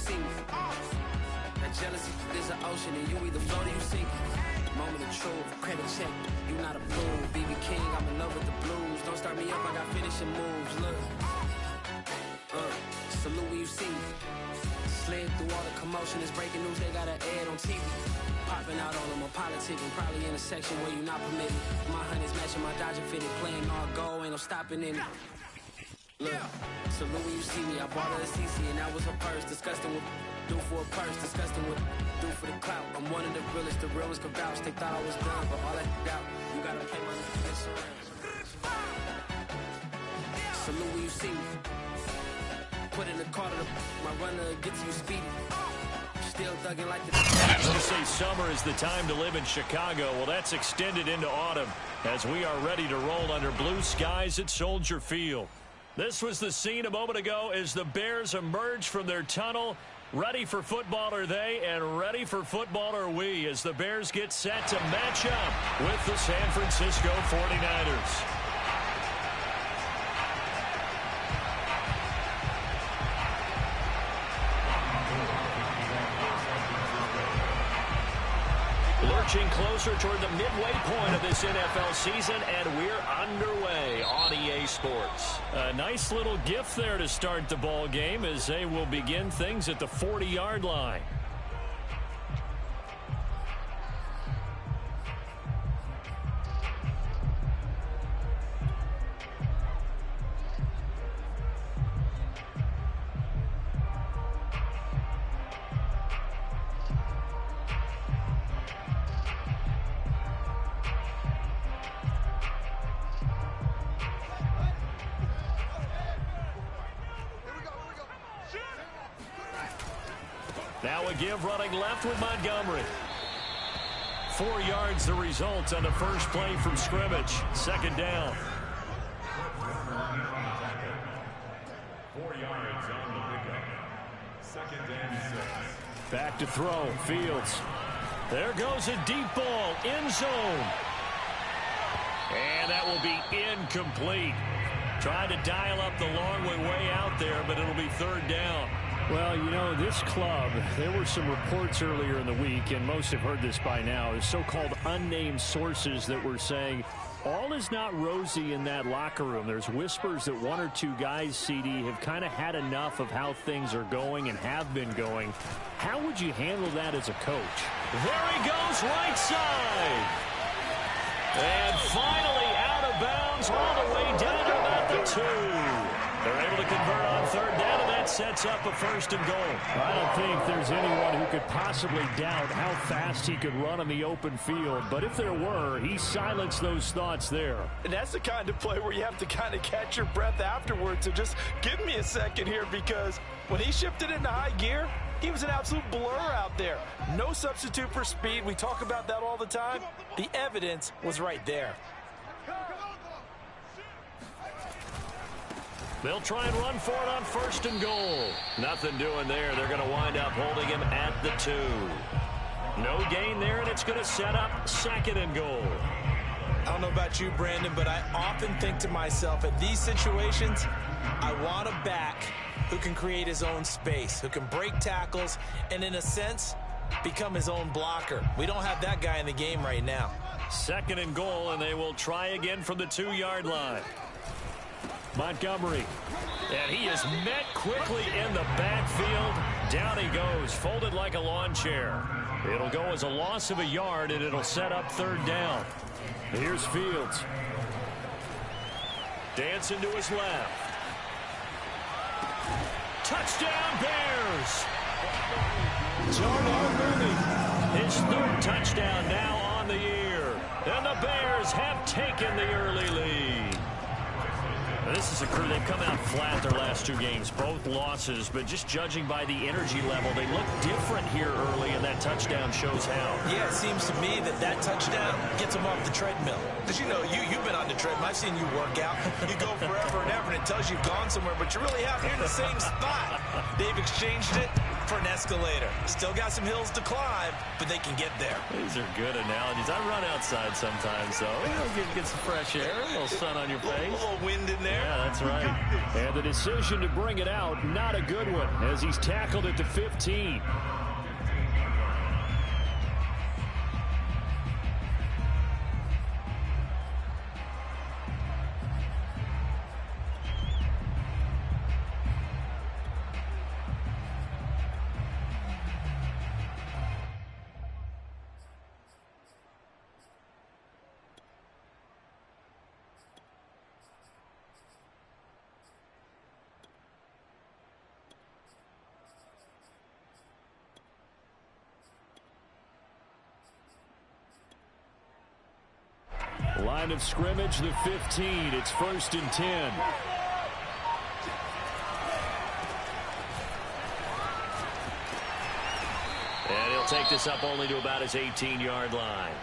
see me. That jealousy is an ocean, and you either float or you sink. Moment of truth, credit check, you not a fool. BB King, I'm in love with the blues. Don't start me up, I got finishing moves. Look, salute when you see me. Slid through all the commotion, it's breaking news, they got an ad on TV. Popping out on them, I'm politicking, probably in a section where you not permitted. My honey's matching my Dodger fitted, playing all go, ain't no stopping in it. Look, salute when you see me, I bought her a CC and that was her purse. Disgusting with do for a purse, disgusting with do for the clout. I'm one of the realest, the realest could vouch. They thought I was done, but all that doubt, you gotta pay my insurance. Salute when you see me. Put in the car to my runner, get to you speedy. Still thugging like the... You say summer is the time to live in Chicago. Well, that's extended into autumn as we are ready to roll under blue skies at Soldier Field. This was the scene a moment ago as the Bears emerge from their tunnel. Ready for football are they, and ready for football are we as the Bears get set to match up with the San Francisco 49ers. Lurching closer toward the midway point of this NFL season, and we're underway on EA Sports. A nice little gift there to start the ball game as they will begin things at the 40-yard line. Now a give running left with Montgomery. 4 yards the result on the first play from scrimmage. Second down. 4 yards on the pickup. Second down 6. Back to throw. Fields. There goes a deep ball. End zone. And that will be incomplete. Trying to dial up the long way out there, but it'll be third down. Well, you know, this club, there were some reports earlier in the week, and most have heard this by now, the so-called unnamed sources that were saying all is not rosy in that locker room. There's whispers that 1 or 2 guys, CD, have kind of had enough of how things are going and have been going. How would you handle that as a coach? There he goes, right side. And finally out of bounds all the way down to about the 2. They're able to convert on third down, and that sets up a first and goal. I don't think there's anyone who could possibly doubt how fast he could run on the open field. But if there were, he silenced those thoughts there. And that's the kind of play where you have to kind of catch your breath afterwards. So just give me a second here, because when he shifted into high gear, he was an absolute blur out there. No substitute for speed. We talk about that all the time. The evidence was right there. They'll try and run for it on first and goal. Nothing doing there. They're going to wind up holding him at the 2. No gain there, and it's going to set up second and goal. I don't know about you, Brandon, but I often think to myself, at these situations, I want a back who can create his own space, who can break tackles, and in a sense, become his own blocker. We don't have that guy in the game right now. Second and goal, and they will try again from the 2-yard line. Montgomery. And he is met quickly in the backfield. Down he goes, folded like a lawn chair. It'll go as a loss of a yard, and it'll set up third down. Here's Fields. Dancing to his left. Touchdown, Bears! Darnell Mooney, his 3rd touchdown now on the year. And the Bears have taken the early lead. This is a crew, they've come out flat their last 2 games, both losses, but just judging by the energy level, they look different here early, and that touchdown shows how. Yeah, it seems to me that touchdown gets them off the treadmill. Because, you know, you've been on the treadmill. I've seen you work out. You go forever and ever, and it tells you've gone somewhere, but you really have. You're in the same spot. They've exchanged it for an escalator. Still got some hills to climb, but they can get there. These are good analogies. I run outside sometimes, though. Get some fresh air, a little sun on your face. A little wind in there. Yeah, that's right. And the decision to bring it out, not a good one, as he's tackled at the 15. Line of scrimmage, the 15. It's 1st and 10. And he'll take this up only to about his 18-yard line.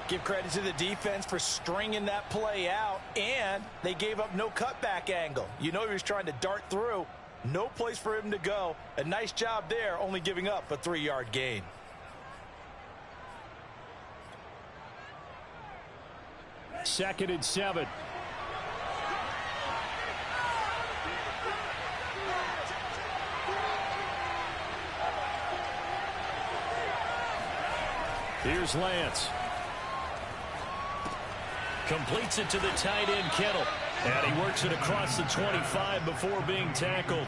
Give credit to the defense for stringing that play out, and they gave up no cutback angle. You know he was trying to dart through. No place for him to go. A nice job there, only giving up a 3-yard gain. Second and 7. Here's Lance. Completes it to the tight end, Kittle. And he works it across the 25 before being tackled.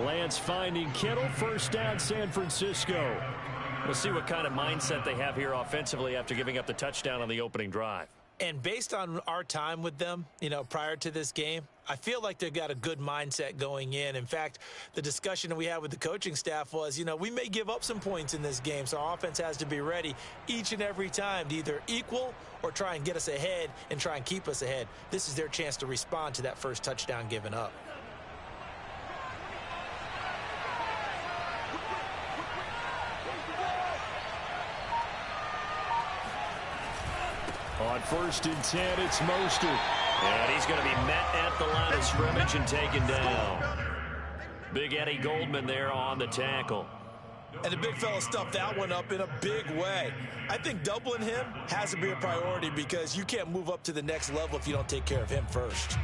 Lance finding Kittle. First down, San Francisco. We'll see what kind of mindset they have here offensively after giving up the touchdown on the opening drive. And based on our time with them, prior to this game, I feel like they've got a good mindset going in. In fact, the discussion that we had with the coaching staff was, we may give up some points in this game, so our offense has to be ready each and every time to either equal or try and get us ahead and try and keep us ahead. This is their chance to respond to that first touchdown given up. On 1st and 10, it's Mostert. And he's going to be met at the line of scrimmage and taken down. Big Eddie Goldman there on the tackle. And the big fella stuffed that one up in a big way. I think doubling him has to be a priority because you can't move up to the next level if you don't take care of him first.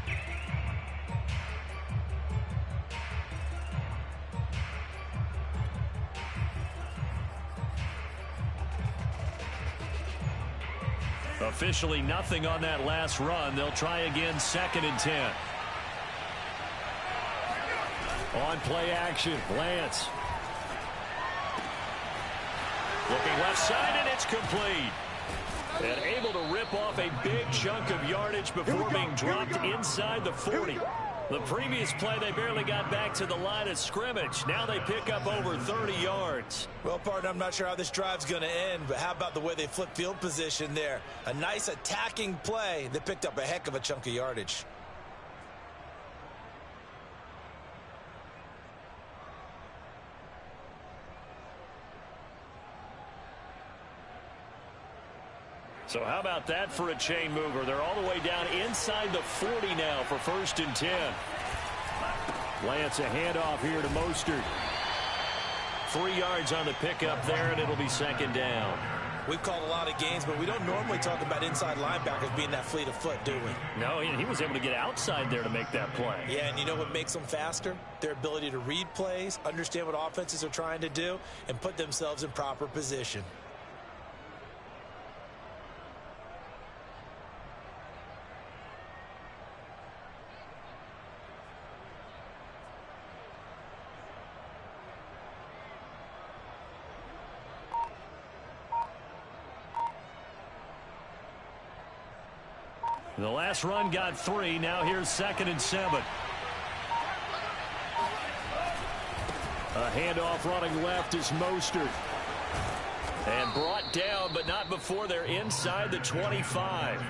Officially nothing on that last run. They'll try again, 2nd and 10. On play action, Lance. Looking left side, and it's complete. And able to rip off a big chunk of yardage before being dropped inside the 40. The previous play, they barely got back to the line of scrimmage. Now they pick up over 30 yards. Well, partner, I'm not sure how this drive's going to end, but how about the way they flip field position there? A nice attacking play. They picked up a heck of a chunk of yardage. So how about that for a chain mover? They're all the way down inside the 40 now for 1st and 10. Lance, a handoff here to Mostert. 3 yards on the pickup there, and it'll be 2nd down. We've called a lot of games, but we don't normally talk about inside linebackers being that fleet of foot, do we? No, he was able to get outside there to make that play. Yeah, and you know what makes them faster? Their ability to read plays, understand what offenses are trying to do, and put themselves in proper position. The last run got 3. Now here's 2nd and 7. A handoff running left is Mostert. And brought down, but not before they're inside the 25.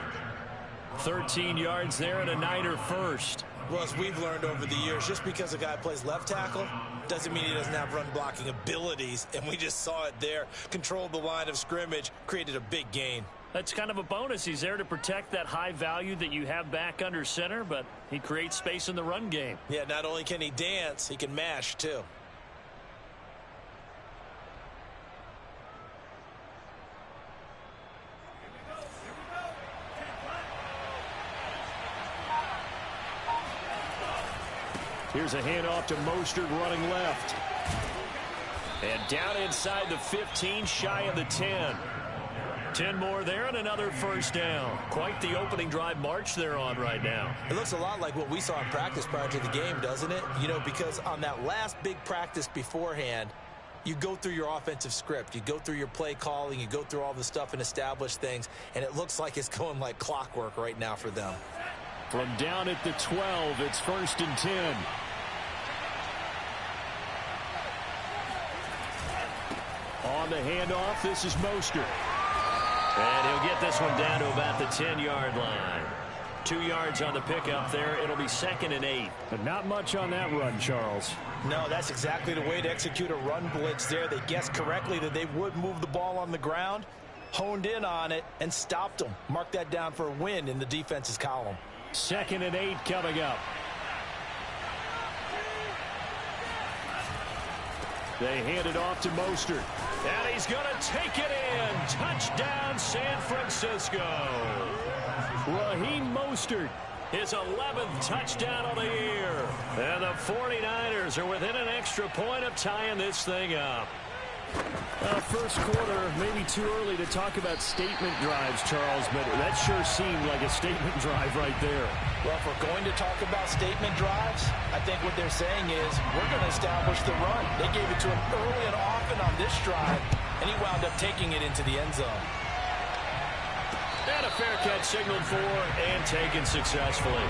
13 yards there and a Niner first. Well, as we've learned over the years, just because a guy plays left tackle doesn't mean he doesn't have run blocking abilities. And we just saw it there. Controlled the line of scrimmage, created a big gain. That's kind of a bonus. He's there to protect that high value that you have back under center, but he creates space in the run game. Yeah, not only can he dance, he can mash too. Here's a handoff to Mostert running left. And down inside the 15, shy of the 10. 10 more there and another first down. Quite the opening drive march they're on right now. It looks a lot like what we saw in practice prior to the game, doesn't it? You know, because on that last big practice beforehand, you go through your offensive script. You go through your play calling. You go through all the stuff and establish things. And it looks like it's going like clockwork right now for them. From down at the 12, it's 1st and 10. On the handoff, this is Mostert. And he'll get this one down to about the 10-yard line. 2 yards on the pickup there. It'll be 2nd and 8. But not much on that run, Charles. No, that's exactly the way to execute a run blitz there. They guessed correctly that they would move the ball on the ground, honed in on it, and stopped them. Mark that down for a win in the defense's column. 2nd and 8 coming up. They hand it off to Mostert. And he's going to take it in. Touchdown, San Francisco. Raheem Mostert, his 11th touchdown of the year. And the 49ers are within an extra point of tying this thing up. First quarter, maybe too early to talk about statement drives, Charles, but that sure seemed like a statement drive right there. Well, if we're going to talk about statement drives, I think what they're saying is we're going to establish the run. They gave it to him early and often on this drive, and he wound up taking it into the end zone. And a fair catch signaled for and taken successfully.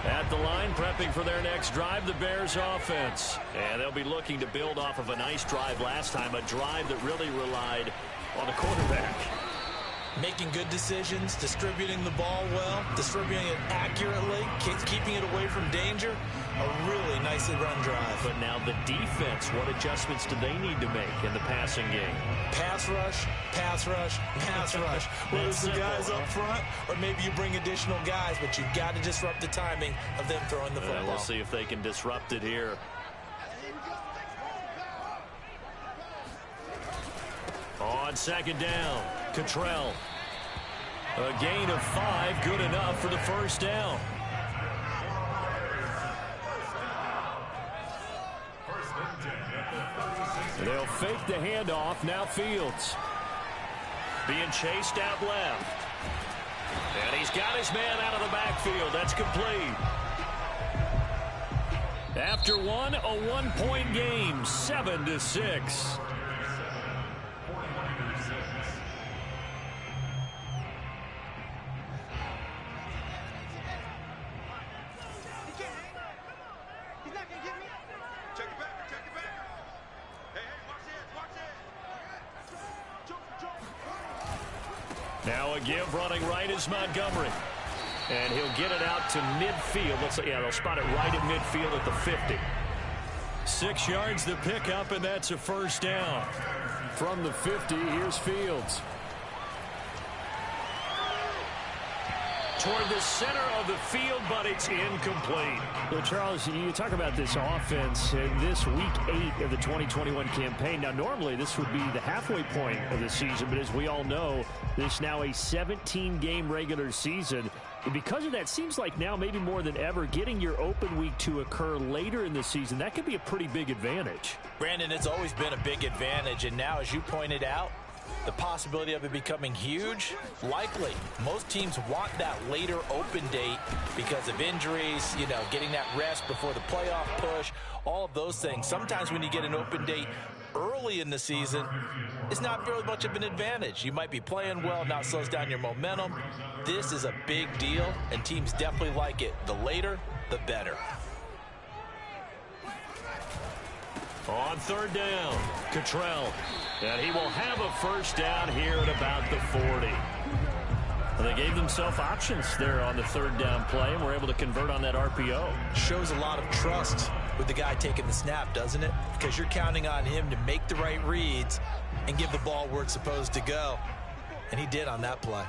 At the line, prepping for their next drive, the Bears offense. And they'll be looking to build off of a nice drive last time, a drive that really relied on the quarterback. Making good decisions, distributing the ball well, distributing it accurately, keeping it away from danger. A really nicely run drive. But now the defense, what adjustments do they need to make in the passing game? Pass rush, pass rush, pass rush. Whether it's the guys up front or maybe you bring additional guys, but you've got to disrupt the timing of them throwing the football. We'll see if they can disrupt it here. On 2nd down, Cottrell. A gain of 5, good enough for the first down. They'll fake the handoff, now Fields. Being chased out left. And he's got his man out of the backfield. That's complete. After one, a 1-point game, 7-6. Now a give running right is Montgomery. And he'll get it out to midfield. They'll spot it right at midfield at the 50. 6 yards the pickup, and that's a first down. From the 50, here's Fields. Toward the center of the field, but it's incomplete. Well, Charles, you talk about this offense in this week 8 of the 2021 campaign. Now, normally this would be the halfway point of the season, but as we all know, this now a 17-game regular season. And because of that, seems like now maybe more than ever, getting your open week to occur later in the season, that could be a pretty big advantage. Brandon, it's always been a big advantage, and now, as you pointed out, the possibility of it becoming huge, likely. Most teams want that later open date because of injuries, getting that rest before the playoff push, all of those things. Sometimes when you get an open date early in the season, it's not really much of an advantage. You might be playing well, now it slows down your momentum. This is a big deal, and teams definitely like it. The later, the better. On 3rd down, Cottrell. And he will have a first down here at about the 40. Well, they gave themselves options there on the 3rd down play, and were able to convert on that RPO. Shows a lot of trust with the guy taking the snap, doesn't it? Because you're counting on him to make the right reads and give the ball where it's supposed to go. And he did on that play.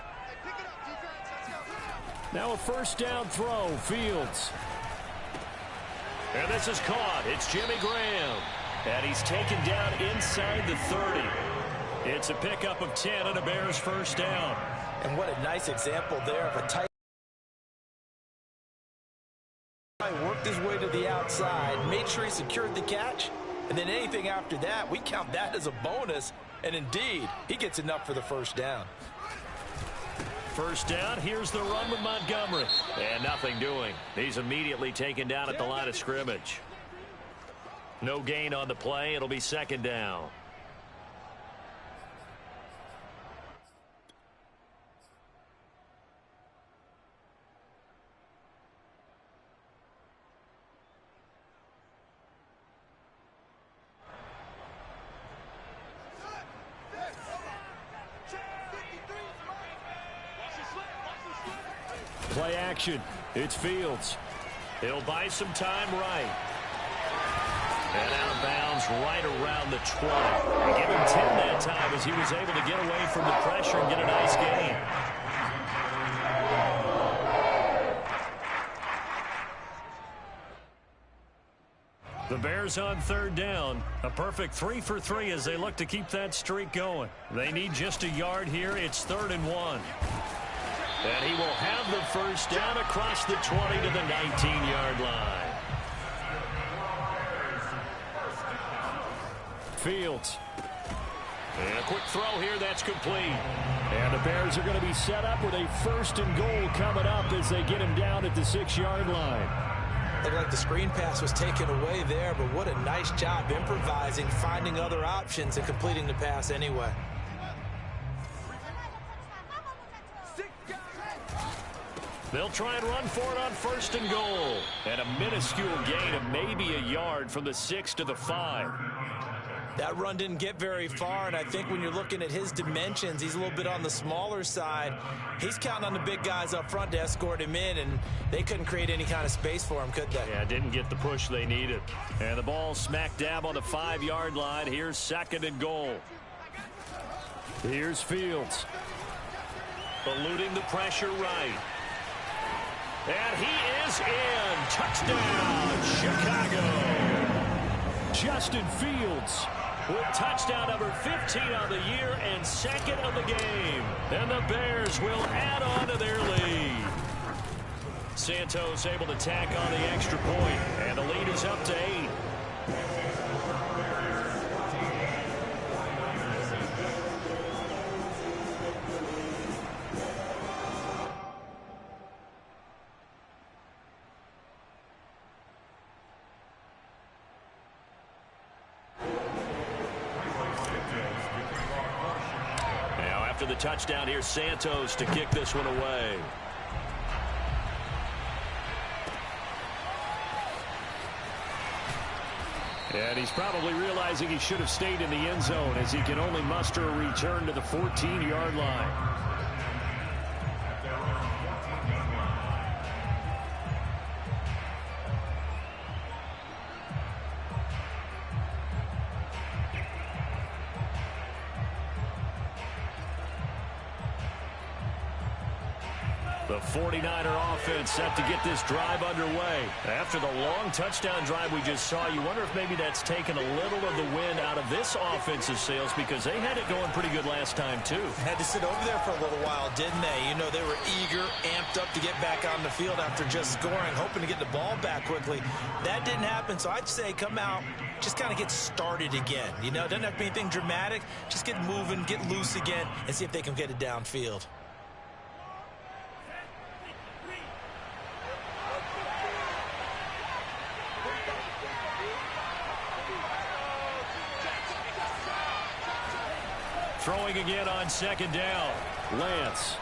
Now a first down throw, Fields. And this is caught. It's Jimmy Graham. And he's taken down inside the 30. It's a pickup of 10 and a Bears first down. And what a nice example there of a tight. Worked his way to the outside, made sure he secured the catch, and then anything after that, we count that as a bonus. And indeed, he gets enough for the first down. First down, here's the run with Montgomery. And nothing doing. He's immediately taken down at the line of scrimmage. No gain on the play. It'll be second down. Play action. It's Fields. He'll buy some time right. And out of bounds right around the 20. They give him 10 that time as he was able to get away from the pressure and get a nice gain. The Bears on third down. A perfect 3 for 3 as they look to keep that streak going. They need just a yard here. It's 3rd and 1. And he will have the first down across the 20 to the 19-yard line. Fields. And a quick throw here, that's complete. And the Bears are going to be set up with a 1st and goal coming up as they get him down at the 6-yard line. Looked like the screen pass was taken away there, but what a nice job improvising, finding other options, and completing the pass anyway. They'll try and run for it on 1st and goal. And a minuscule gain of maybe a yard from the 6 to the 5. That run didn't get very far, and I think when you're looking at his dimensions, he's a little bit on the smaller side. He's counting on the big guys up front to escort him in, and they couldn't create any kind of space for him, could they? Yeah, didn't get the push they needed. And the ball smack dab on the 5-yard line. Here's 2nd and goal. Here's Fields. Eluding the pressure right. And he is in. Touchdown, Chicago. Justin Fields with touchdown number 15 on the year and 2nd of the game. And the Bears will add on to their lead. Santos able to tack on the extra point, and the lead is up to 8. After the touchdown, here's Santos to kick this one away. And he's probably realizing he should have stayed in the end zone as he can only muster a return to the 14-yard line. The 49er offense set to get this drive underway. After the long touchdown drive we just saw, you wonder if maybe that's taken a little of the wind out of this offensive sails, because they had it going pretty good last time, too. Had to sit over there for a little while, didn't they? You know, they were eager, amped up to get back on the field after just scoring, hoping to get the ball back quickly. That didn't happen, so I'd say come out, just kind of get started again. You know, it doesn't have to be anything dramatic. Just get moving, get loose again, and see if they can get it downfield. Throwing again on 2nd down. Lance.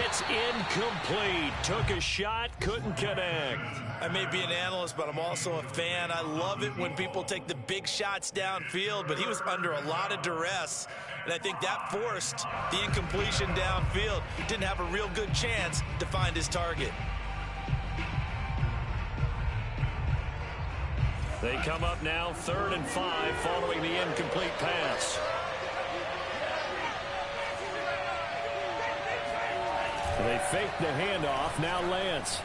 It's incomplete. Took a shot, couldn't connect. I may be an analyst, but I'm also a fan. I love it when people take the big shots downfield, but he was under a lot of duress, and I think that forced the incompletion downfield. He didn't have a real good chance to find his target. They come up now 3rd and 5 following the incomplete pass. They fake the handoff. Now Lance.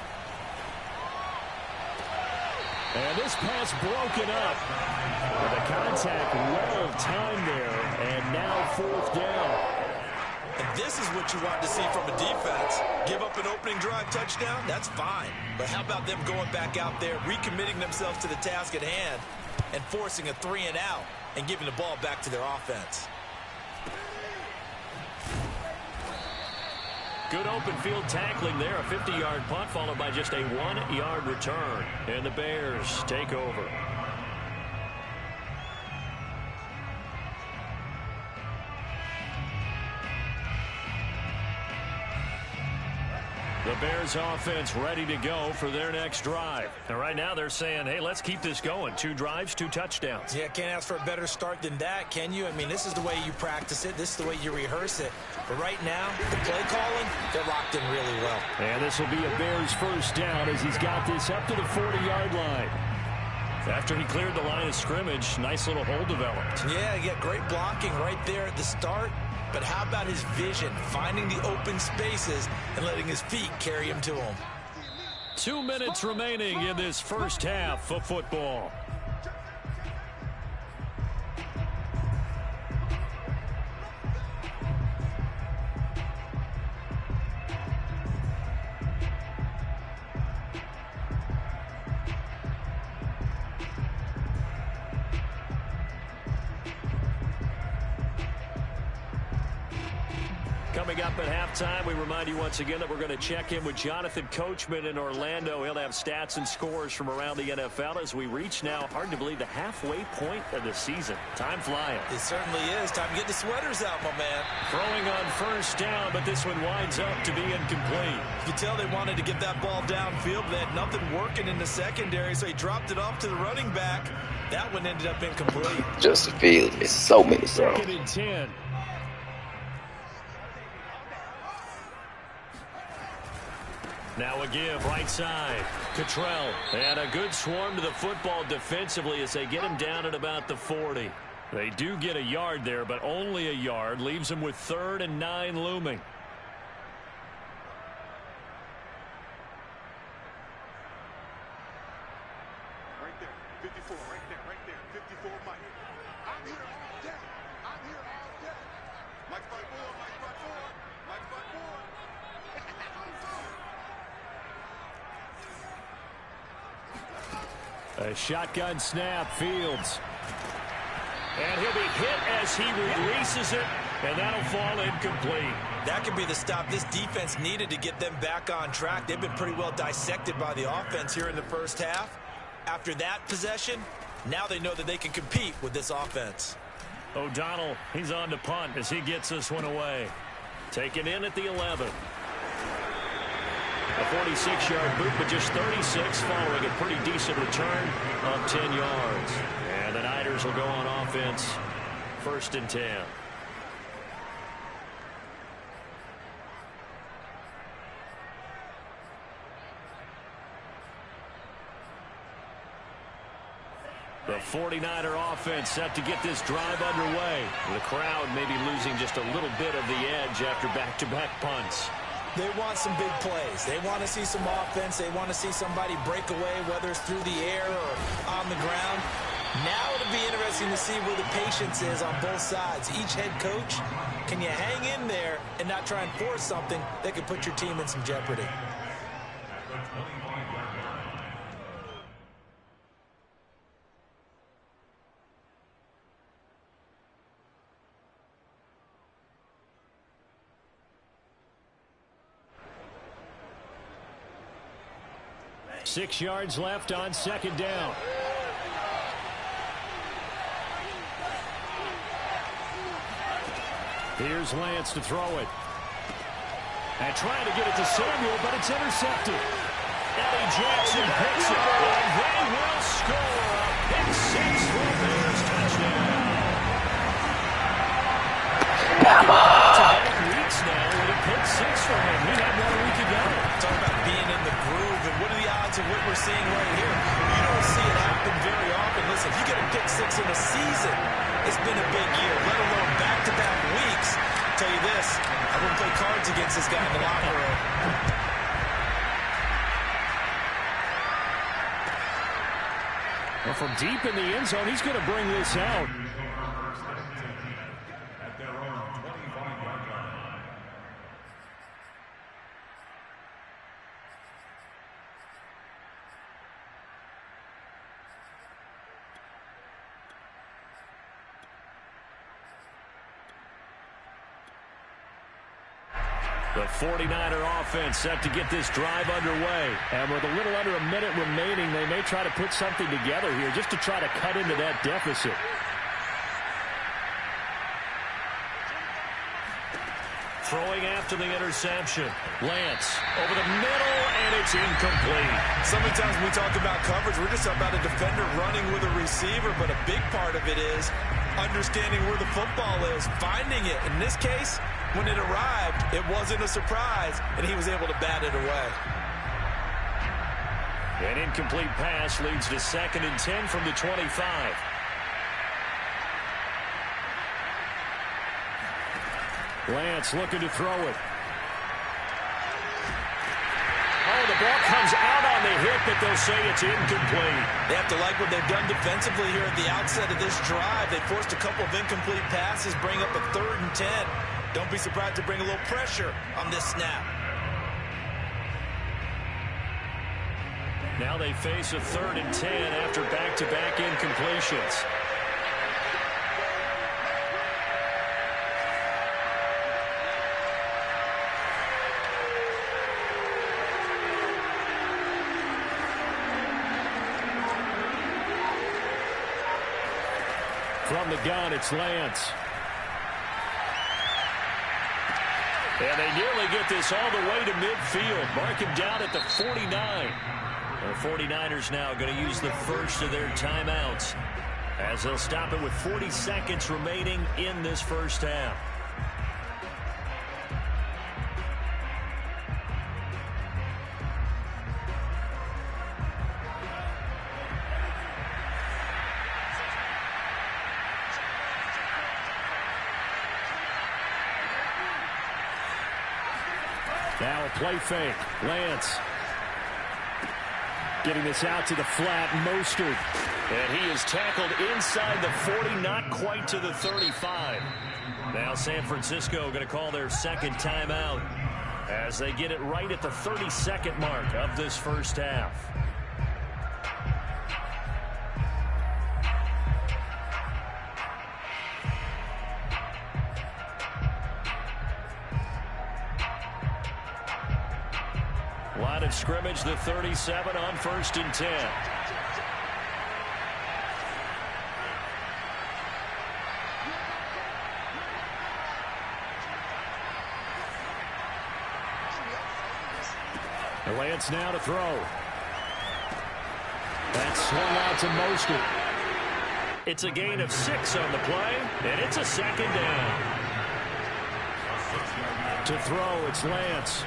And this pass broken up. The contact well timed there, and now 4th down. And this is what you want to see from a defense. Give up an opening drive touchdown, that's fine. But how about them going back out there, recommitting themselves to the task at hand, and forcing a 3-and-out, and giving the ball back to their offense. Good open field tackling there. A 50-yard punt followed by just a 1-yard return. And the Bears take over. The Bears offense ready to go for their next drive. And right now they're saying, hey, let's keep this going. 2 drives, 2 touchdowns. Yeah, can't ask for a better start than that, can you? I mean, this is the way you practice it. This is the way you rehearse it. But right now, the play calling, they're locked in really well. And this will be a Bears 1st down as he's got this up to the 40-yard line. After he cleared the line of scrimmage, nice little hole developed. Yeah, you got great blocking right there at the start. But how about his vision, finding the open spaces and letting his feet carry him to them? 2 minutes remaining in this first half of football. Coming up at halftime, we remind you once again that we're going to check in with Jonathan Coachman in Orlando. He'll have stats and scores from around the NFL as we reach now, hard to believe, the halfway point of the season. Time flying. It certainly is. Time to get the sweaters out, my man. Throwing on 1st down, but this one winds up to be incomplete. You can tell they wanted to get that ball downfield. They had nothing working in the secondary, so he dropped it off to the running back. That one ended up incomplete. Just a feeling. It's so many songs. 2nd and 10. Now a give, right side. Cottrell. And a good swarm to the football defensively as they get him down at about the 40. They do get a yard there, but only a yard. Leaves them with 3rd and 9 looming. Right there, 54, right there, 54, Mike. I'm here all day. I'm here all day. Mike's by 4, Mike's by 4, Mike's by 4. A shotgun snap, Fields. And he'll be hit as he releases it, and that'll fall incomplete. That could be the stop this defense needed to get them back on track. They've been pretty well dissected by the offense here in the first half. After that possession, now they know that they can compete with this offense. O'Donnell, he's on to punt as he gets this one away. Taken in at the 11. A 46-yard boot, but just 36 following a pretty decent return of 10 yards. And the Niners will go on offense, 1st and 10. The 49er offense set to get this drive underway. The crowd maybe losing just a little bit of the edge after back-to-back punts. They want some big plays. They want to see some offense. They want to see somebody break away, whether it's through the air or on the ground. Now it'll be interesting to see where the patience is on both sides. Each head coach, can you hang in there and not try and force something that could put your team in some jeopardy? 6 yards left on 2nd down. Here's Lance to throw it. And trying to get it to Samuel, but it's intercepted. Eddie Jackson picks it, and they will score a pick 6 for a Bears touchdown. Come on. Weeks now with a pick 6 for him. He had 1 week ago. Talk about being in the groove, and what are the odds of what we're seeing right here? You don't see it happen very often. Listen, if you get a pick 6 in a season, it's been a big year, let alone back-to-back weeks. I'll tell you this, I wouldn't play cards against this guy in the locker room. Well, from deep in the end zone, he's going to bring this out. At their own 25-yard line. The 49er offense set to get this drive underway. And with a little under a minute remaining, they may try to put something together here just to try to cut into that deficit. Throwing after the interception. Lance over the middle, and it's incomplete. So many times when we talk about coverage, we're just about a defender running with a receiver, but a big part of it is understanding where the football is, finding it. In this case, when it arrived, it wasn't a surprise, and he was able to bat it away. An incomplete pass leads to 2nd and 10 from the 25. Lance looking to throw it. Oh, the ball comes out on the hit, but they'll say it's incomplete. They have to like what they've done defensively here at the outset of this drive. They forced a couple of incomplete passes, bring up a 3rd and 10. Don't be surprised to bring a little pressure on this snap. Now they face a 3rd and 10 after back-to-back incompletions. From the gun, it's Lance. And they nearly get this all the way to midfield. Mark him down at the 49. The 49ers now going to use the first of their timeouts as they'll stop it with 40 seconds remaining in this first half. Now a play fake. Lance getting this out to the flat. Mostert. And he is tackled inside the 40, not quite to the 35. Now San Francisco going to call their second timeout as they get it right at the 32nd mark of this first half. Line of scrimmage, the 37 on 1st and 10. Lance now to throw. That's swung out to Mostert. It's a gain of 6 on the play, and it's a 2nd down. To throw, it's Lance.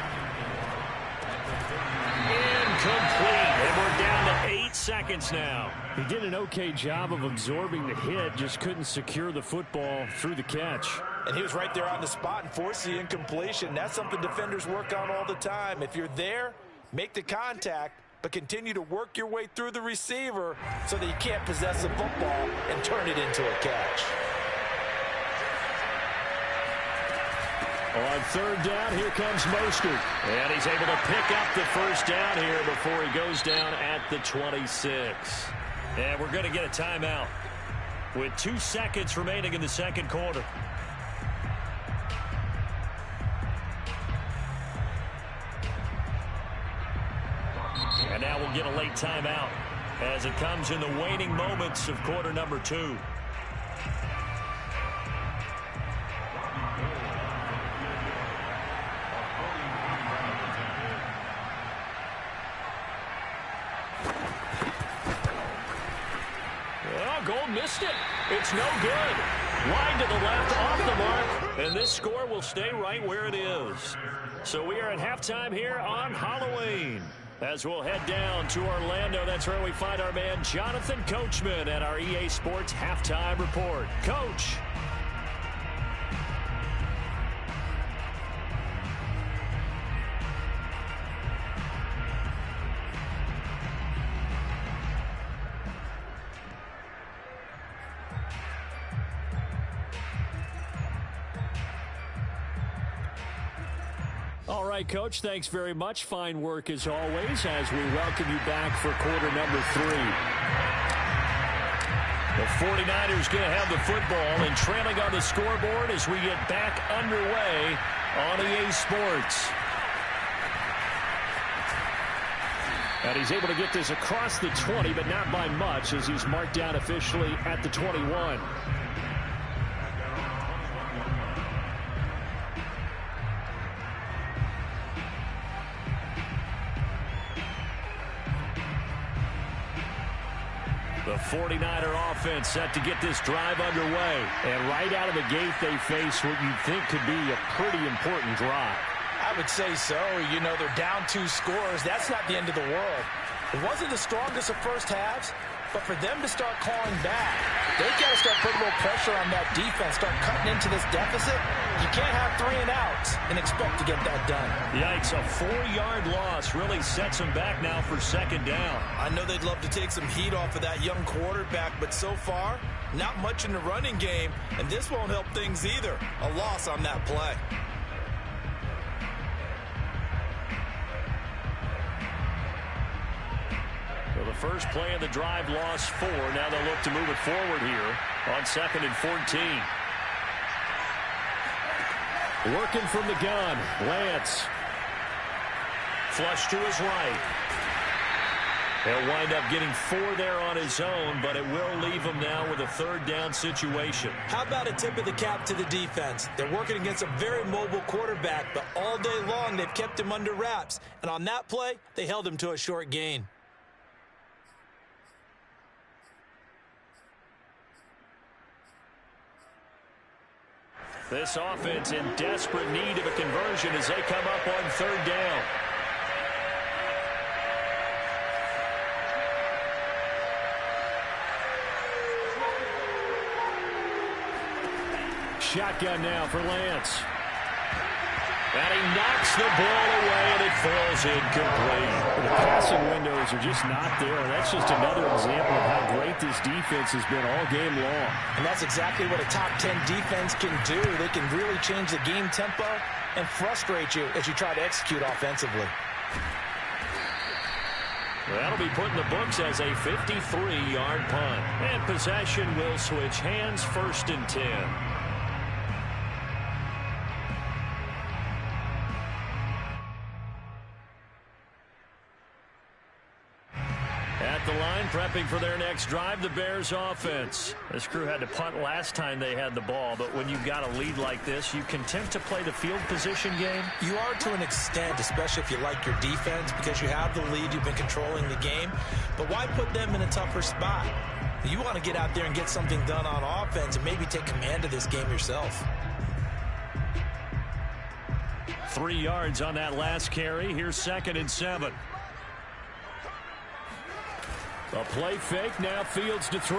Incomplete, and we're down to 8 seconds now. He did an okay job of absorbing the hit, just couldn't secure the football through the catch. And he was right there on the spot and forced the incompletion. That's something defenders work on all the time. If you're there, make the contact, but continue to work your way through the receiver so that you can't possess the football and turn it into a catch. On 3rd down, here comes Mostert. And he's able to pick up the first down here before he goes down at the 26. And we're going to get a timeout with 2 seconds remaining in the second quarter. And now we'll get a late timeout as it comes in the waning moments of quarter number 2. Missed it. It's no good. Line to the left, off the mark, and this score will stay right where it is. So we are at halftime here on Halloween. As we'll head down to Orlando, that's where we find our man Jonathan Coachman at our EA Sports Halftime Report. Coach. All right, Coach, thanks very much. Fine work as always as we welcome you back for quarter number 3. The 49ers going to have the football and trailing on the scoreboard as we get back underway on EA Sports. And he's able to get this across the 20, but not by much as he's marked down officially at the 21. The 49er offense set to get this drive underway. And right out of the gate, they face what you'd think could be a pretty important drive. I would say so. You know, they're down 2 scores. That's not the end of the world. It wasn't the strongest of first halves, but for them to start clawing back, they've got to start putting a little pressure on that defense, start cutting into this deficit. You can't have 3 and outs and expect to get that done. Yikes, a 4-yard loss really sets them back now for second down. I know they'd love to take some heat off of that young quarterback, but so far, not much in the running game, and this won't help things either. A loss on that play. Well, the first play of the drive lost 4. Now they'll look to move it forward here on 2nd and 14. Working from the gun, Lance. Flush to his right. He'll wind up getting 4 there on his own, but it will leave him now with a 3rd down situation. How about a tip of the cap to the defense? They're working against a very mobile quarterback, but all day long they've kept him under wraps. And on that play, they held him to a short gain. This offense in desperate need of a conversion as they come up on 3rd down. Shotgun now for Lance. And he knocks the ball away, and it falls incomplete. The passing windows are just not there. That's just another example of how great this defense has been all game long. And that's exactly what a top 10 defense can do. They can really change the game tempo and frustrate you as you try to execute offensively. That'll be put in the books as a 53-yard punt. And possession will switch hands, 1st and 10. At the line, prepping for their next drive, the Bears offense. This crew had to punt last time they had the ball, but when you've got a lead like this, you content to play the field position game? You are to an extent, especially if you like your defense, because you have the lead, you've been controlling the game. But why put them in a tougher spot? You want to get out there and get something done on offense and maybe take command of this game yourself. 3 yards on that last carry. Here's 2nd and 7. A play fake, now Fields to throw.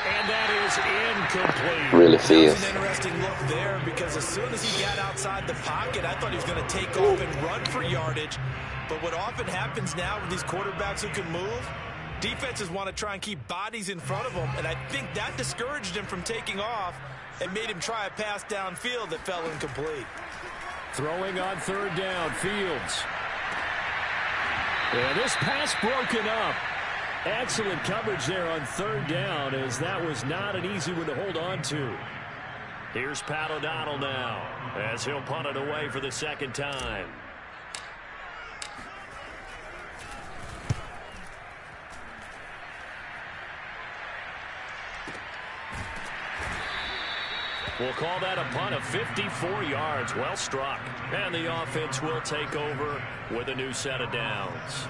And that is incomplete. Really That Fields. was an interesting look there because as soon as he got outside the pocket, I thought he was going to take off and run for yardage. But what often happens now with these quarterbacks who can move, defenses want to try and keep bodies in front of them, and I think that discouraged him from taking off and made him try a pass downfield that fell incomplete. Throwing on 3rd down, Fields. Yeah, this pass broken up. Excellent coverage there on 3rd down, as that was not an easy one to hold on to. Here's Pat O'Donnell now as he'll punt it away for the 2nd time. We'll call that a punt of 54 yards. Well struck. And the offense will take over with a new set of downs.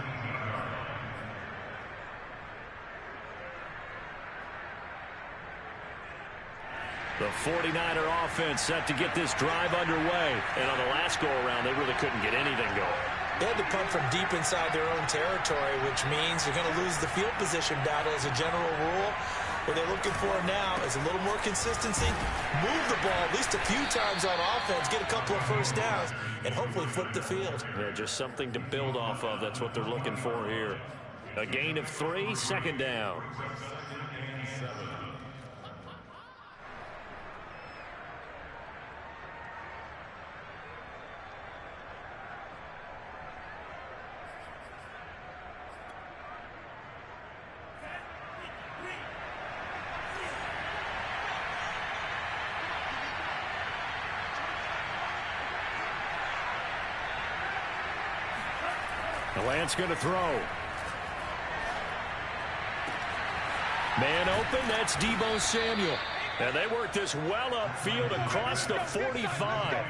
The 49er offense set to get this drive underway. And on the last go-around, they really couldn't get anything going. They had to punt from deep inside their own territory, which means they're going to lose the field position battle as a general rule. What they're looking for now is a little more consistency, move the ball at least a few times on offense, get a couple of first downs, and hopefully flip the field. Yeah, just something to build off of. That's what they're looking for here. A gain of 3, 2nd down. Lance going to throw. Man open, that's Deebo Samuel. And they work this well upfield across the 45.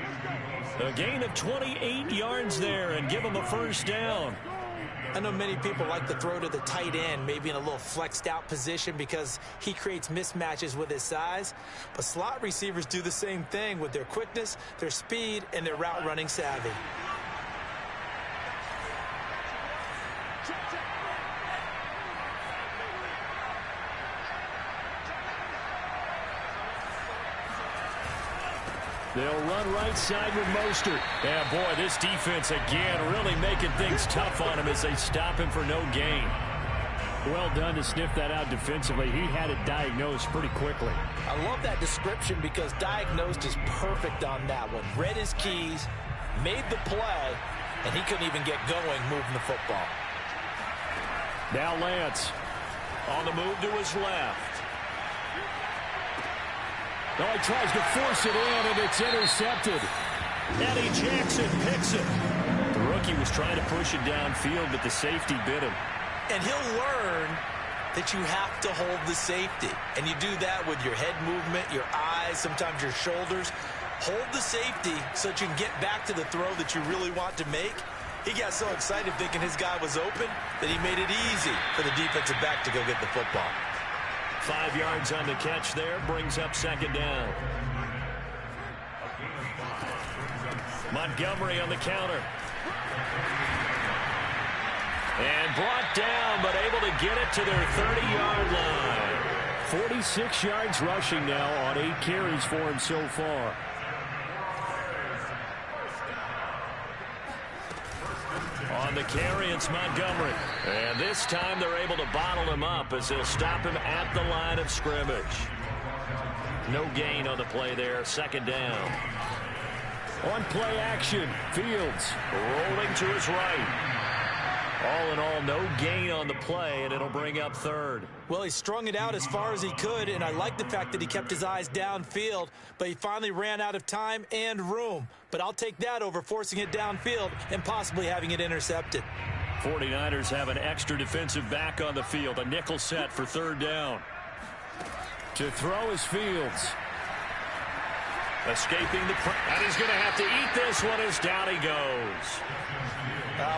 A gain of 28 yards there and give them a first down. I know many people like to throw to the tight end, maybe in a little flexed out position because he creates mismatches with his size. But slot receivers do the same thing with their quickness, their speed, and their route running savvy. They'll run right side with Mostert. Yeah, boy, this defense again really making things tough on him as they stop him for no gain. Well done to sniff that out defensively. He had it diagnosed pretty quickly. I love that description because diagnosed is perfect on that one. Read his keys, made the play, and he couldn't even get going moving the football. Now Lance. On the move to his left. Oh, he tries to force it in, and it's intercepted. Eddie Jackson picks it. The rookie was trying to push it downfield, but the safety bit him. And he'll learn that you have to hold the safety. And you do that with your head movement, your eyes, sometimes your shoulders. Hold the safety so that you can get back to the throw that you really want to make. He got so excited thinking his guy was open that he made it easy for the defensive back to go get the football. 5 yards on the catch there, brings up second down. Montgomery on the counter. And brought down, but able to get it to their 30-yard line. 46 yards rushing now on 8 carries for him so far. On the carry, it's Montgomery. And this time they're able to bottle him up as they'll stop him at the line of scrimmage. No gain on the play there. Second down. On play action, Fields rolling to his right. All in all, no gain on the play, and it'll bring up third. Well, he strung it out as far as he could, and I like the fact that he kept his eyes downfield, but he finally ran out of time and room. But I'll take that over forcing it downfield and possibly having it intercepted. 49ers have an extra defensive back on the field, a nickel set for third down. To throw is Fields. Escaping the and he's going to have to eat this one as down he goes.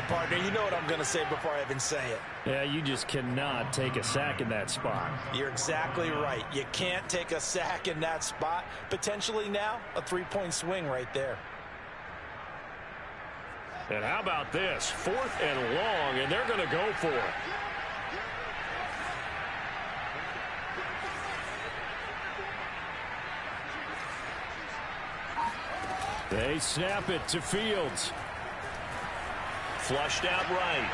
Partner, you know what I'm going to say before I even say it. Yeah, you just cannot take a sack in that spot. You're exactly right. You can't take a sack in that spot. Potentially now, a 3-point swing right there. And how about this? 4th and long, and they're going to go for it. They snap it to Fields. Flushed out right.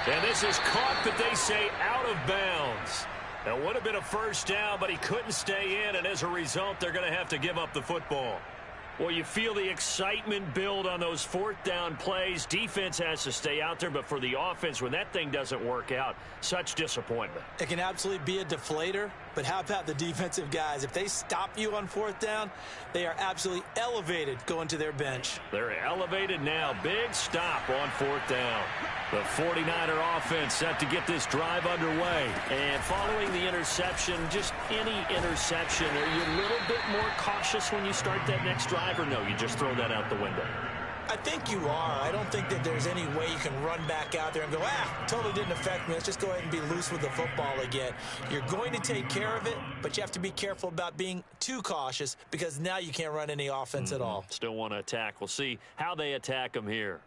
And this is caught, but they say out of bounds. That would have been a first down, but he couldn't stay in, and as a result, they're going to have to give up the football. Well, you feel the excitement build on those 4th down plays. Defense has to stay out there, but for the offense, when that thing doesn't work out, such disappointment. It can absolutely be a deflator, but how about the defensive guys? If they stop you on 4th down, they are absolutely elevated going to their bench. They're elevated now. Big stop on 4th down. The 49er offense set to get this drive underway. And following the interception, just any interception, are you a little bit more cautious when you start that next drive, or no, you just throw that out the window? I think you are. I don't think that there's any way you can run back out there and go, totally didn't affect me. Let's just go ahead and be loose with the football again. You're going to take care of it, but you have to be careful about being too cautious because now you can't run any offense at all. Still want to attack. We'll see how they attack them here.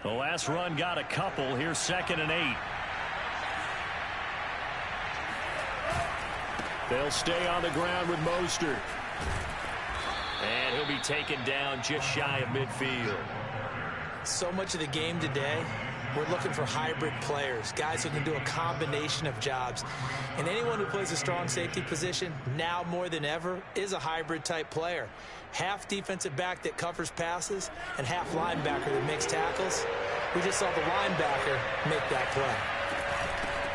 The last run got a couple. Here's 2nd and 8. They'll stay on the ground with Mostert. And he'll be taken down just shy of midfield. So much of the game today, we're looking for hybrid players, guys who can do a combination of jobs. And anyone who plays a strong safety position, now more than ever, is a hybrid type player. Half defensive back that covers passes and half linebacker that makes tackles. We just saw the linebacker make that play.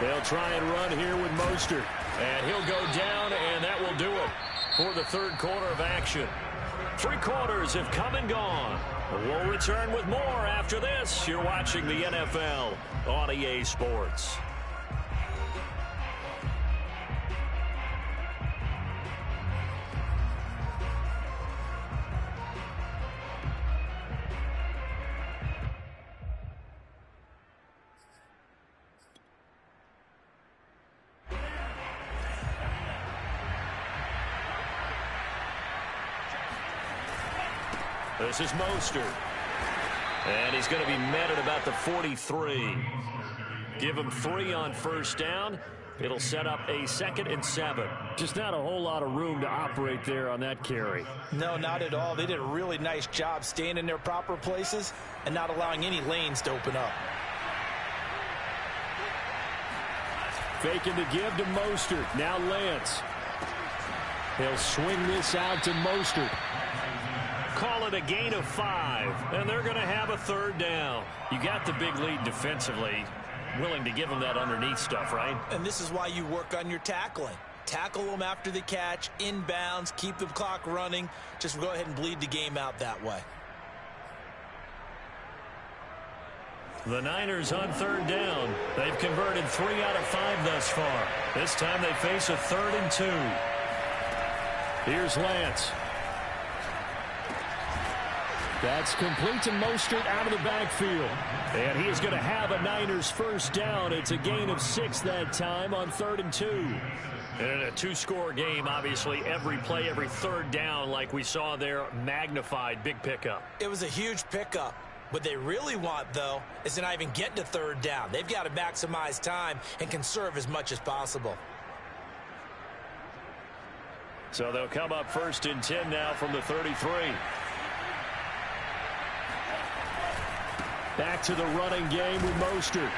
They'll try and run here with Mostert. And he'll go down, and that will do it for the third quarter of action. 3 quarters have come and gone. We'll return with more after this. You're watching the NFL on EA Sports. This is Mostert. And he's going to be met at about the 43. Give him 3 on first down. It'll set up a 2nd and 7. Just not a whole lot of room to operate there on that carry. No, not at all. They did a really nice job staying in their proper places and not allowing any lanes to open up. Faking the give to Mostert. Now Lance. He'll swing this out to Mostert. Call it a gain of 5, and they're going to have a 3rd down. You got the big lead defensively. Willing to give them that underneath stuff, right? And this is why you work on your tackling. Tackle them after the catch, inbounds, keep the clock running. Just go ahead and bleed the game out that way. The Niners on 3rd down. They've converted 3 out of 5 thus far. This time they face a 3rd and 2. Here's Lance. That's complete to Mostert out of the backfield. And he is going to have a Niners first down. It's a gain of 6 that time on 3rd and 2. And in a 2-score game, obviously, every play, every 3rd down, like we saw there, magnified, big pickup. It was a huge pickup. What they really want, though, is to not even get to 3rd down. They've got to maximize time and conserve as much as possible. So they'll come up 1st and 10 now from the 33. Back to the running game with Mostert.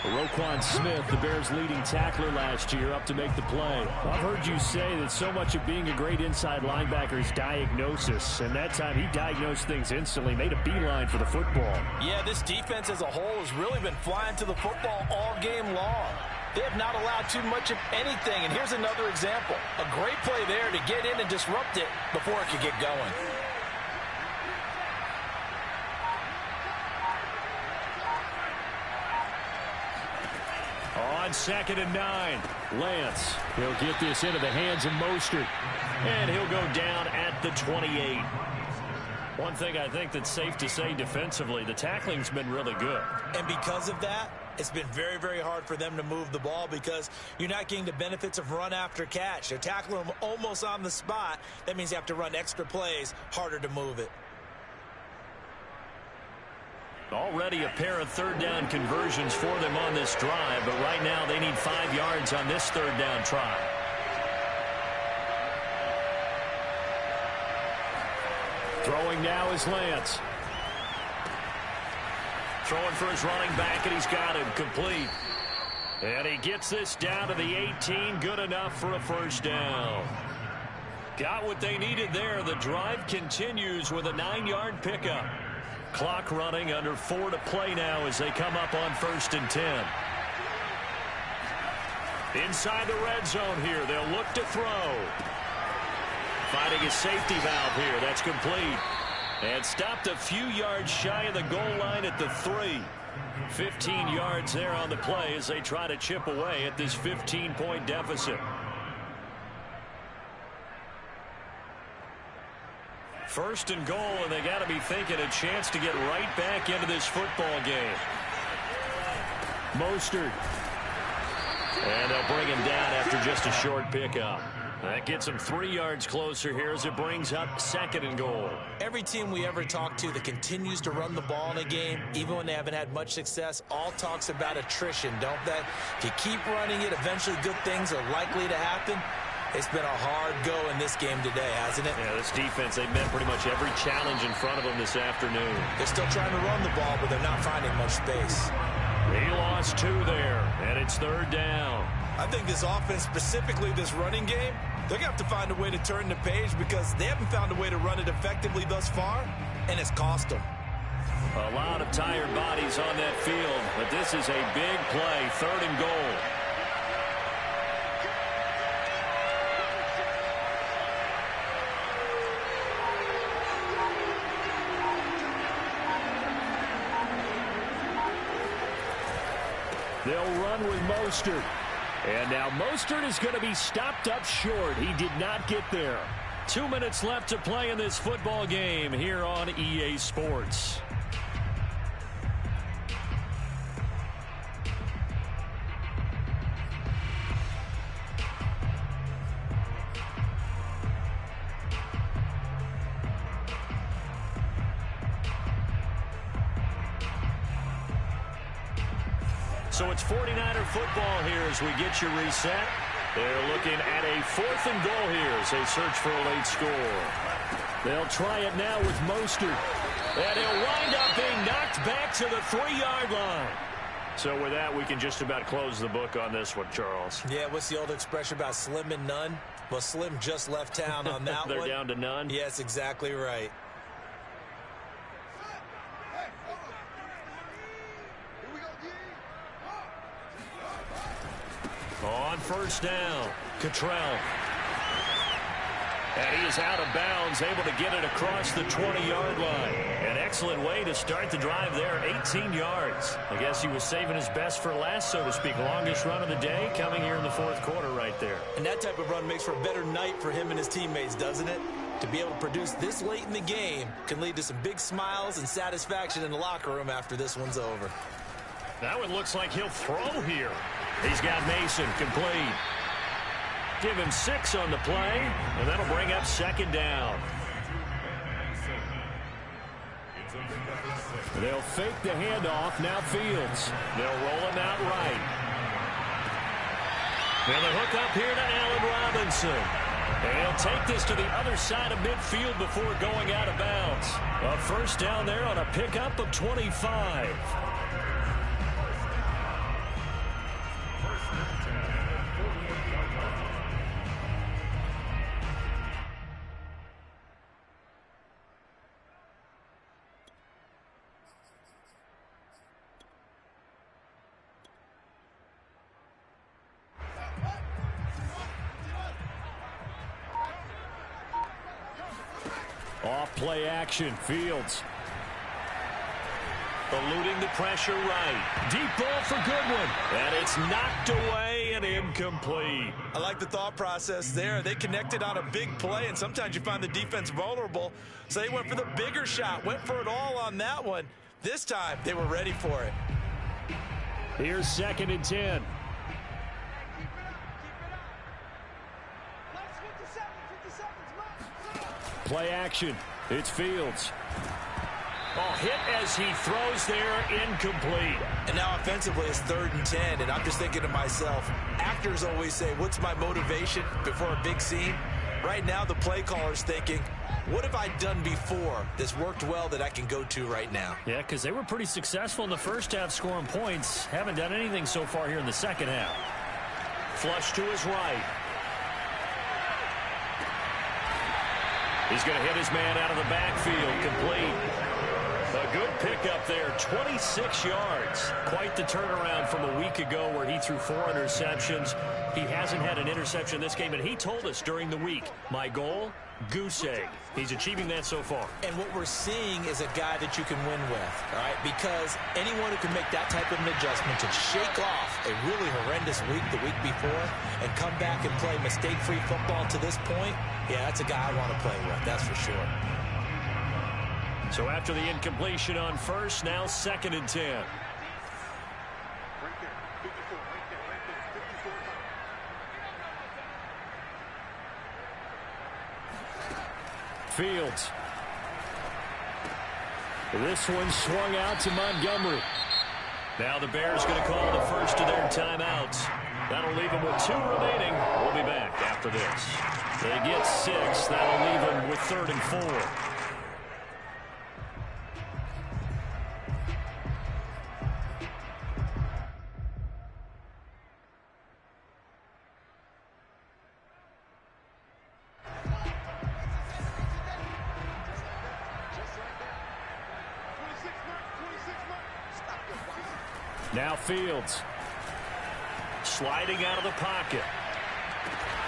Roquan Smith, the Bears' leading tackler last year, up to make the play. I've heard you say that so much of being a great inside linebacker is diagnosis, and that time he diagnosed things instantly, made a beeline for the football. Yeah, this defense as a whole has really been flying to the football all game long. They have not allowed too much of anything, and here's another example. A great play there to get in and disrupt it before it could get going. On 2nd and 9. Lance, he'll get this into the hands of Mostert. And he'll go down at the 28. One thing I think that's safe to say defensively, the tackling's been really good. And because of that, it's been very, very hard for them to move the ball because you're not getting the benefits of run after catch. They're tackling them almost on the spot. That means you have to run extra plays, harder to move it. Already a pair of 3rd down conversions for them on this drive, but right now they need 5 yards on this 3rd down try. Throwing now is Lance. Throwing for his running back, and he's got him complete. And he gets this down to the 18, good enough for a 1st down. Got what they needed there. The drive continues with a 9-yard pickup. Clock running, under 4 to play now as they come up on 1st and 10. Inside the red zone here, they'll look to throw. Finding a safety valve here, that's complete. And stopped a few yards shy of the goal line at the 3. 15 yards there on the play as they try to chip away at this 15-point deficit. First and goal, and they got to be thinking a chance to get right back into this football game. Mostert. And they'll bring him down after just a short pickup. That gets him 3 yards closer here as it brings up 2nd and goal. Every team we ever talk to that continues to run the ball in a game, even when they haven't had much success, all talks about attrition, don't they? If you keep running it, eventually good things are likely to happen. It's been a hard go in this game today, hasn't it? Yeah, this defense, they've met pretty much every challenge in front of them this afternoon. They're still trying to run the ball, but they're not finding much space. He lost 2 there, and it's 3rd down. I think this offense, specifically this running game, they're going to have to find a way to turn the page because they haven't found a way to run it effectively thus far, and it's cost them. A lot of tired bodies on that field, but this is a big play, 3rd and goal. They'll run with Mostert. And now Mostert is going to be stopped up short. He did not get there. 2 minutes left to play in this football game here on EA Sports. So it's 49er football here as we get you reset. They're looking at a 4th and goal here as they search for a late score. They'll try it now with Mostert. And he'll wind up being knocked back to the 3-yard line. So with that, we can just about close the book on this one, Charles. Yeah, what's the old expression about slim and none? Well, Slim just left town on that They're one. down to none? Yes, exactly right. On first down, Cottrell. And he is out of bounds, able to get it across the 20-yard line. An excellent way to start the drive there, 18 yards. I guess he was saving his best for last, so to speak. Longest run of the day coming here in the 4th quarter right there. And that type of run makes for a better night for him and his teammates, doesn't it? To be able to produce this late in the game can lead to some big smiles and satisfaction in the locker room after this one's over. That one looks like he'll throw here. He's got Mason complete. Give him 6 on the play, and that'll bring up 2nd down. They'll fake the handoff. Now Fields. They'll roll him out right. Now the hook up here to Allen Robinson. And he'll take this to the other side of midfield before going out of bounds. A first down there on a pickup of 25. Off play action. Fields. Eluding the pressure right. Deep ball for Goodwin. And it's knocked away and incomplete. I like the thought process there. They connected on a big play, and sometimes you find the defense vulnerable. So they went for the bigger shot, went for it all on that one. This time, they were ready for it. Here's 2nd and 10. Play action. It's Fields. Oh, hit as he throws there, incomplete. And now offensively, it's 3rd and 10, and I'm just thinking to myself, actors always say, what's my motivation before a big scene? Right now, the play caller's thinking, what have I done before that's worked well that I can go to right now? Yeah, because they were pretty successful in the first half scoring points. Haven't done anything so far here in the second half. Flush to his right. He's going to hit his man out of the backfield, complete. A good pickup there, 26 yards. Quite the turnaround from a week ago where he threw 4 interceptions. He hasn't had an interception this game, and he told us during the week, my goal, goose egg. He's achieving that so far. And what we're seeing is a guy that you can win with, all right? Because anyone who can make that type of an adjustment to shake off a really horrendous week the week before and come back and play mistake-free football to this point, yeah, that's a guy I want to play with, that's for sure. So after the incompletion on first, now 2nd and 10. Right there, 54, right there, 54. Fields. This one swung out to Montgomery. Now the Bears going to call the first of their timeouts. That'll leave them with 2 remaining. We'll be back after this. They get 6. That'll leave them with 3rd and 4. Now Fields. Sliding out of the pocket.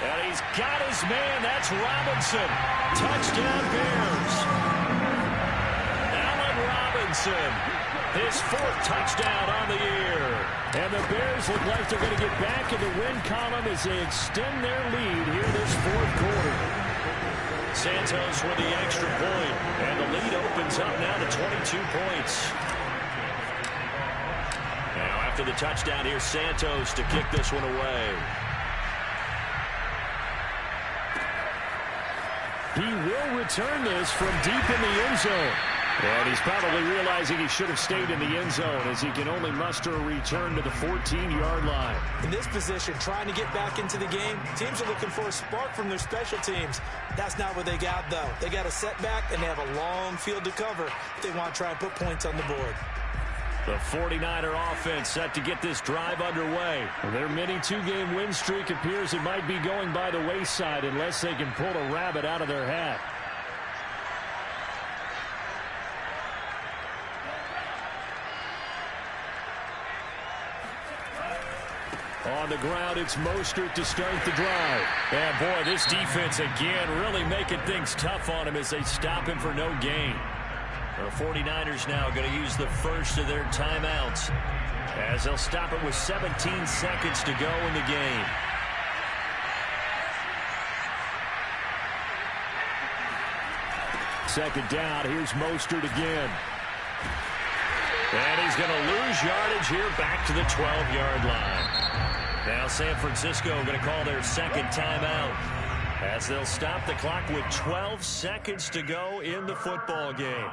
And he's got his man. That's Robinson. Touchdown Bears. Allen Robinson. His 4th touchdown on the year. And And the Bears look like they're going to get back in the win column as they extend their lead here this fourth quarter. Santos with the extra point, and the lead opens up now to 22 points. Now after the touchdown, here's Santos to kick this one away. He will return this from deep in the end zone. And he's probably realizing he should have stayed in the end zone as he can only muster a return to the 14-yard line. In this position, trying to get back into the game, teams are looking for a spark from their special teams. That's not what they got, though. They got a setback, and they have a long field to cover if they want to try and put points on the board. The 49er offense set to get this drive underway. Their mini two-game win streak appears it might be going by the wayside unless they can pull a rabbit out of their hat. On the ground, it's Mostert to start the drive. And boy, this defense again really making things tough on him as they stop him for no gain. The 49ers now going to use the first of their timeouts as they'll stop it with 17 seconds to go in the game. Second down, here's Mostert again. And he's going to lose yardage here back to the 12-yard line. Now San Francisco going to call their second timeout as they'll stop the clock with 12 seconds to go in the football game.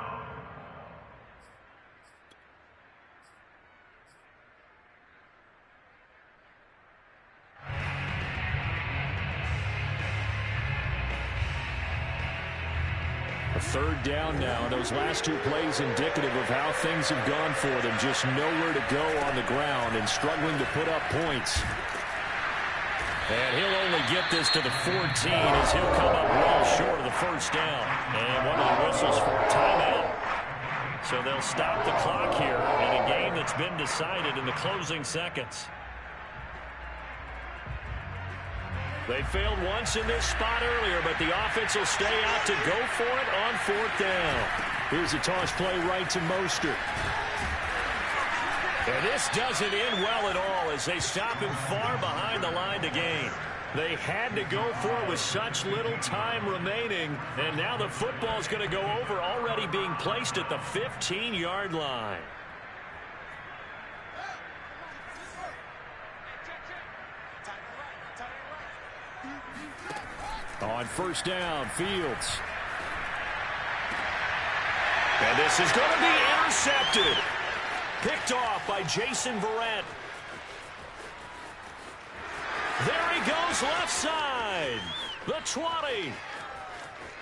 A third down now. Those last two plays indicative of how things have gone for them. Just nowhere to go on the ground and struggling to put up points. And he'll only get this to the 14 as he'll come up well short of the first down. And one of the whistles for a timeout. So they'll stop the clock here in a game that's been decided in the closing seconds. They failed once in this spot earlier, but the offense will stay out to go for it on fourth down. Here's a toss play right to Mostert. And this doesn't end well at all as they stop him far behind the line to gain. They had to go for it with such little time remaining, and now the football's going to go over, already being placed at the 15-yard line. On first down, Fields. And this is going to be intercepted. Picked off by Jason Verrett. There he goes left side. The 20.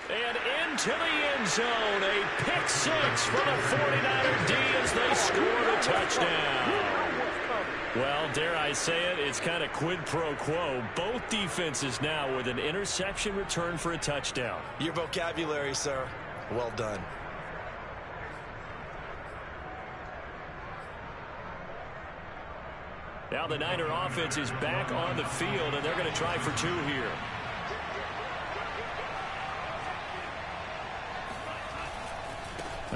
And into the end zone. A pick six for the 49er D as they scored a touchdown. Well, dare I say it, it's kind of quid pro quo. Both defenses now with an interception return for a touchdown. Your vocabulary, sir. Well done. Now the Niner offense is back on the field, and they're going to try for two here.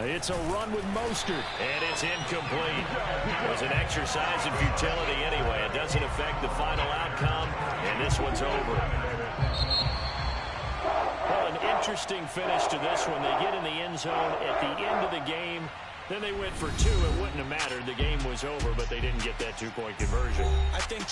It's a run with Mostert. And it's incomplete. It was an exercise in futility anyway. It doesn't affect the final outcome, and this one's over. Well, an interesting finish to this one. They get in the end zone at the end of the game. Then they went for two. It wouldn't have mattered. The game was over, but they didn't get that two-point conversion. I think